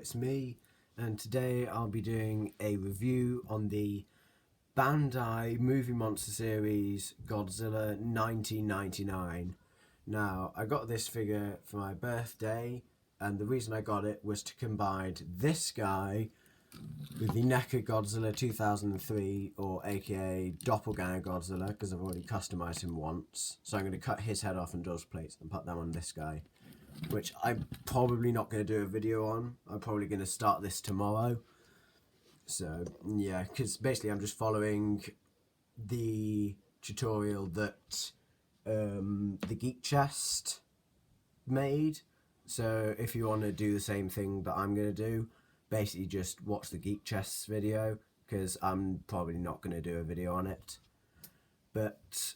it's me, and today I'll be doing a review on the Bandai movie monster series Godzilla 1999. Now, I got this figure for my birthday, and the reason I got it was to combine this guy with the Neca Godzilla 2003, or aka Doppelganger Godzilla, because I've already customized him once. So I'm going to cut his head off and those plates and put them on this guy, which I'm probably not going to do a video on. I'm probably going to start this tomorrow. So yeah, because basically I'm just following the tutorial that the Geek Chest made. So if you want to do the same thing that I'm going to do, basically just watch the Geek Chest video, because I'm probably not going to do a video on it. But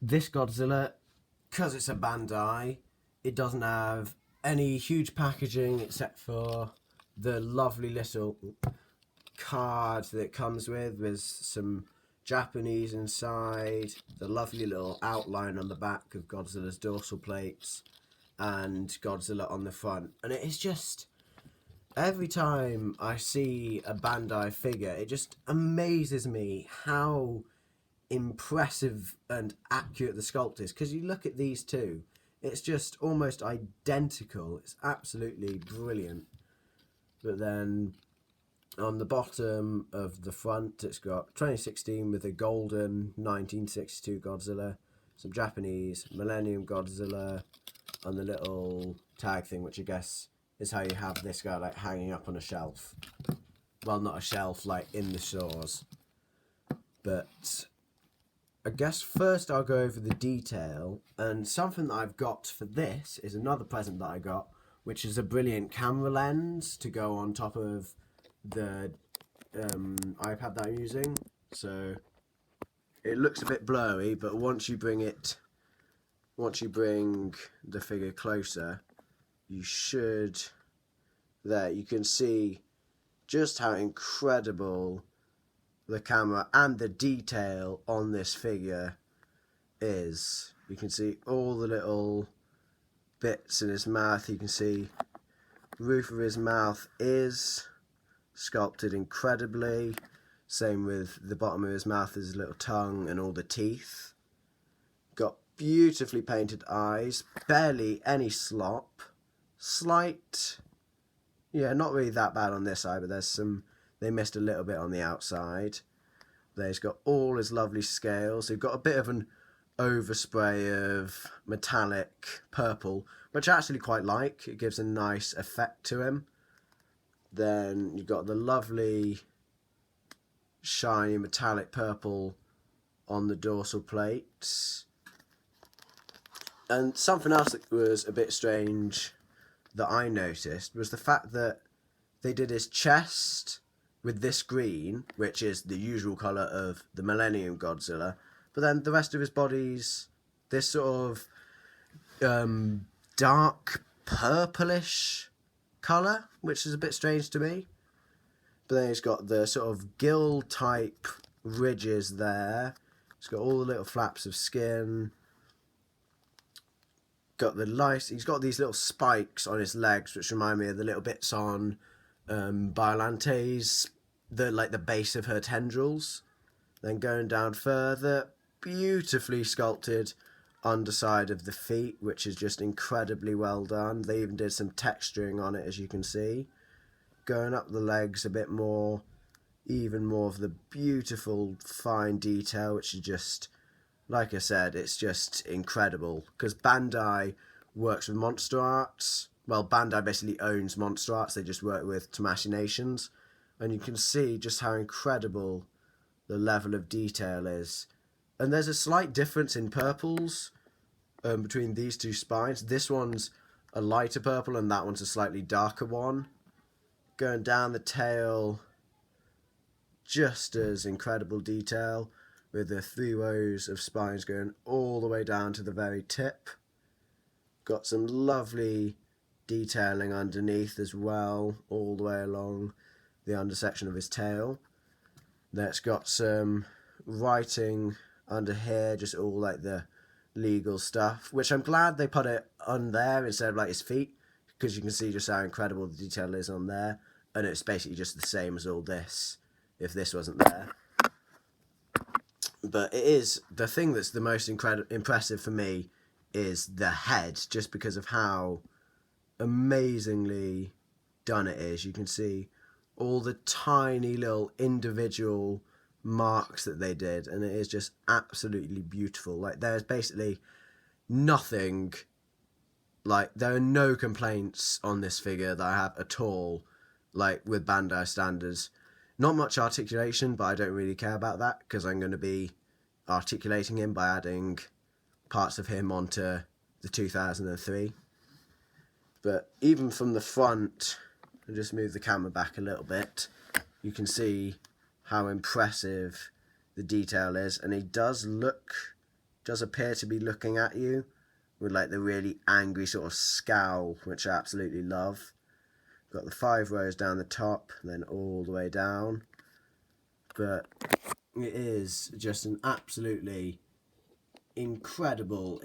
this Godzilla, because it's a Bandai, it doesn't have any huge packaging except for the lovely little card that it comes with some Japanese inside, the lovely little outline on the back of Godzilla's dorsal plates, and Godzilla on the front. And it is just, every time I see a Bandai figure, it just amazes me how impressive and accurate the sculpt is. Because you look at these two, it's just almost identical. It's absolutely brilliant. But then on the bottom of the front, it's got 2016 with a golden 1962 Godzilla, some Japanese Millennium Godzilla on the little tag thing, which I guess is how you have this guy like hanging up on a shelf. Well, not a shelf, like in the stores. But I guess first I'll go over the detail, and something that I've got for this is another present that I got, which is a brilliant camera lens to go on top of the iPad that I'm using. So it looks a bit blurry, but once you bring the figure closer, you should, there you can see just how incredible the camera and the detail on this figure is. You can see all the little bits in his mouth. You can see the roof of his mouth is sculpted incredibly. Same with the bottom of his mouth, his little tongue and all the teeth. Got beautifully painted eyes, barely any slop. Slight, yeah, not really that bad on this side, but there's some, they missed a little bit on the outside. There he's got all his lovely scales. They've got a bit of an overspray of metallic purple, which I actually quite like. It gives a nice effect to him. Then you've got the lovely shiny metallic purple on the dorsal plates. And something else that was a bit strange that I noticed was the fact that they did his chest with this green, which is the usual colour of the Millennium Godzilla, but then the rest of his body's this sort of dark purplish colour, which is a bit strange to me. But then he's got the sort of gill type ridges there. He's got all the little flaps of skin. Got the lice. He's got these little spikes on his legs, which remind me of the little bits on Biolante's, the base of her tendrils. Then going down further, beautifully sculpted underside of the feet, which is just incredibly well done. They even did some texturing on it, as you can see. Going up the legs a bit more, even more of the beautiful fine detail, which is just, like I said, it's just incredible. Because Bandai works with Monster Arts. Well, Bandai basically owns Monster Arts. They just work with Tamashii Nations. And you can see just how incredible the level of detail is. And there's a slight difference in purples between these two spines. This one's a lighter purple and that one's a slightly darker one. Going down the tail, just as incredible detail, with the 3 rows of spines going all the way down to the very tip. Got some lovely detailing underneath as well, all the way along the undersection of his tail. That's got some writing under here, just all like the legal stuff, which I'm glad they put it on there instead of like his feet, because you can see just how incredible the detail is on there, and it's basically just the same as all this if this wasn't there. But it is, the thing that's the most impressive for me is the head, just because of how amazingly done it is. You can see all the tiny little individual marks that they did, and it is just absolutely beautiful. Like, there's basically nothing, like, there are no complaints on this figure that I have at all, like, with Bandai standards. Not much articulation, but I don't really care about that, because I'm going to be articulating him by adding parts of him onto the 2003. But even from the front, I'll just move the camera back a little bit, you can see how impressive the detail is, and he does appear to be looking at you with like the really angry sort of scowl, which I absolutely love. Got the 5 rows down the top, and then all the way down. But it is just an absolutely incredible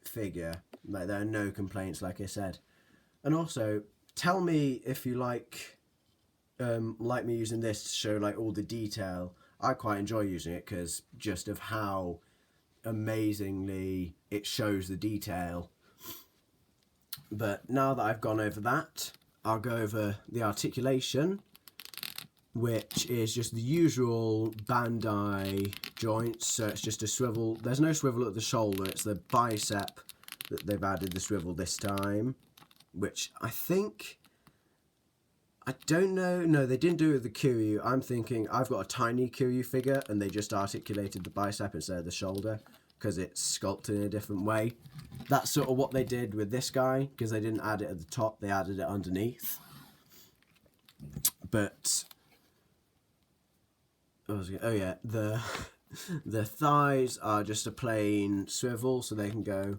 figure. Like, there are no complaints, like I said. And also, tell me if you like me using this to show like all the detail. I quite enjoy using it because just of how amazingly it shows the detail. But now that I've gone over that, I'll go over the articulation, which is just the usual Bandai joints. So it's just a swivel. There's no swivel at the shoulder, it's the bicep that they've added the swivel this time, which I think, I don't know, no, they didn't do it with the Kiryu. I'm thinking I've got a tiny Kiryu figure and they just articulated the bicep instead of the shoulder because it's sculpted in a different way. That's sort of what they did with this guy, because they didn't add it at the top, they added it underneath. But oh yeah, the thighs are just a plain swivel, so they can go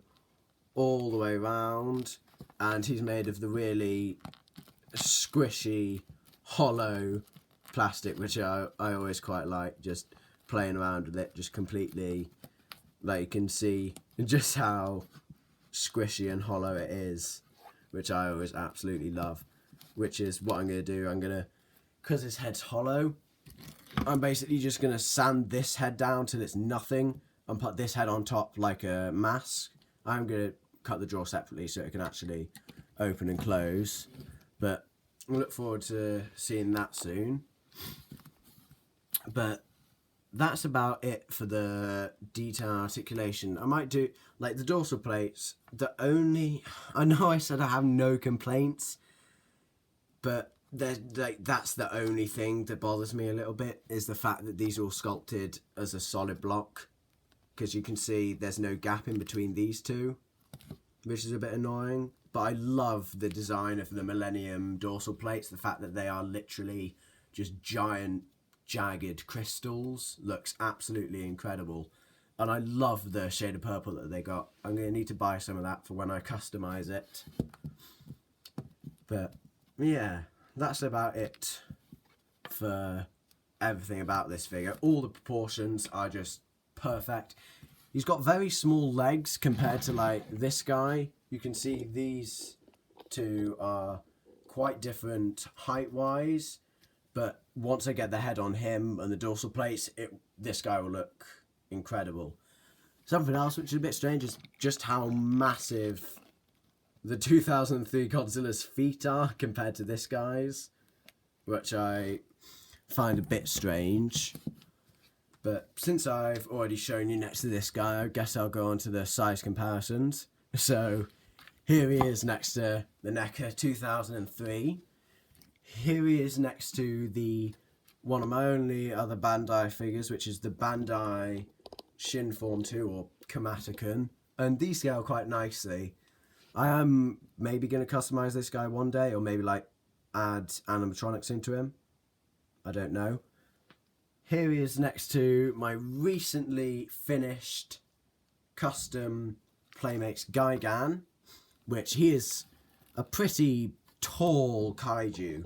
all the way around, and he's made of the really squishy, hollow plastic, which I always quite like, just playing around with it, just completely, like, you can see just how squishy and hollow it is, which I always absolutely love, which is what I'm going to do. I'm going to, because his head's hollow, I'm basically just going to sand this head down till it's nothing and put this head on top like a mask. I'm going to cut the jaw separately so it can actually open and close, but I look forward to seeing that soon. But that's about it for the detail articulation. I might do, like, the dorsal plates, I know I said I have no complaints, but that's the only thing that bothers me a little bit, is the fact that these are all sculpted as a solid block, because you can see there's no gap in between these two, which is a bit annoying. But I love the design of the Millennium dorsal plates. The fact that they are literally just giant jagged crystals looks absolutely incredible, and I love the shade of purple that they got. I'm going to need to buy some of that for when I customize it. But yeah, that's about it for everything about this figure. All the proportions are just perfect. He's got very small legs compared to like this guy. You can see these two are quite different height wise, but once I get the head on him and the dorsal plates, this guy will look incredible. Something else which is a bit strange is just how massive the 2003 Godzilla's feet are compared to this guy's, which I find a bit strange. But since I've already shown you next to this guy, I guess I'll go on to the size comparisons. So here he is next to the Neca 2003. Here he is next to one of my only other Bandai figures, which is the Bandai Shin Form 2 or Kamata-kun. And these scale quite nicely. I am maybe going to customize this guy one day, or maybe like add animatronics into him. I don't know. Here he is next to my recently finished custom Playmates Gigan, which he is a pretty tall kaiju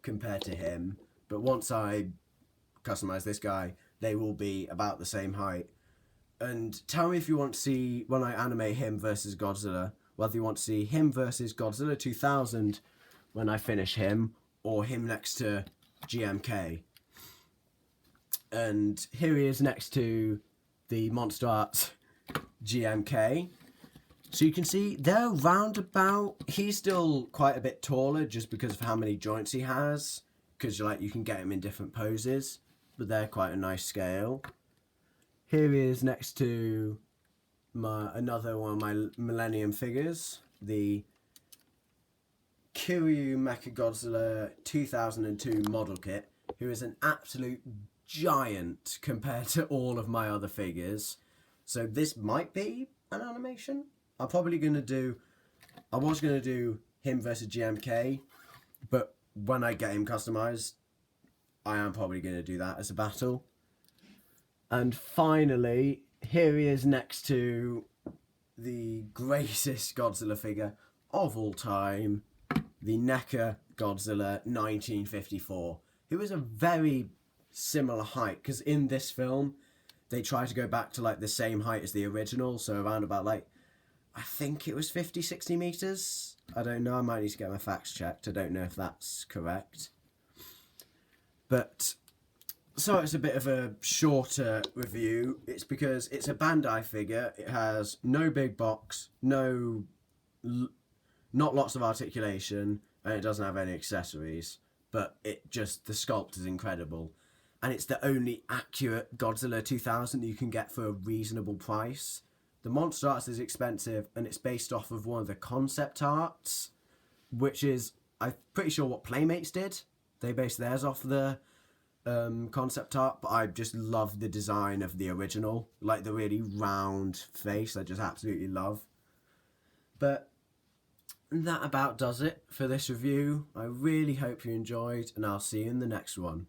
compared to him, but once I customize this guy, they will be about the same height. And tell me if you want to see when I animate him versus Godzilla, whether you want to see him versus Godzilla 2000 when I finish him, or him next to GMK. And here he is next to the Monster Arts GMK. So you can see they're roundabout. He's still quite a bit taller just because of how many joints he has. Because you can get him in different poses. But they're quite a nice scale. Here he is next to another one of my Millennium figures. The Kiryu Mecha Godzilla 2002 model kit. Who is an absolute giant compared to all of my other figures. So this might be an animation. I was going to do him versus GMK, but when I get him customized, I am probably going to do that as a battle. And finally, here he is next to the greatest Godzilla figure of all time, the Neca Godzilla 1954, who is a very similar height, because in this film they try to go back to like the same height as the original, so around about like, I think it was 50-60 meters. I don't know, I might need to get my facts checked. I don't know if that's correct, but so it's a bit of a shorter review. It's because it's a Bandai figure. It has no big box, not lots of articulation, and it doesn't have any accessories, but the sculpt is incredible. And it's the only accurate Godzilla 2000 that you can get for a reasonable price. The Monster Arts is expensive, and it's based off of one of the concept arts, which is, I'm pretty sure, what Playmates did. They based theirs off the concept art, but I just love the design of the original. Like the really round face, I just absolutely love. But that about does it for this review. I really hope you enjoyed, and I'll see you in the next one.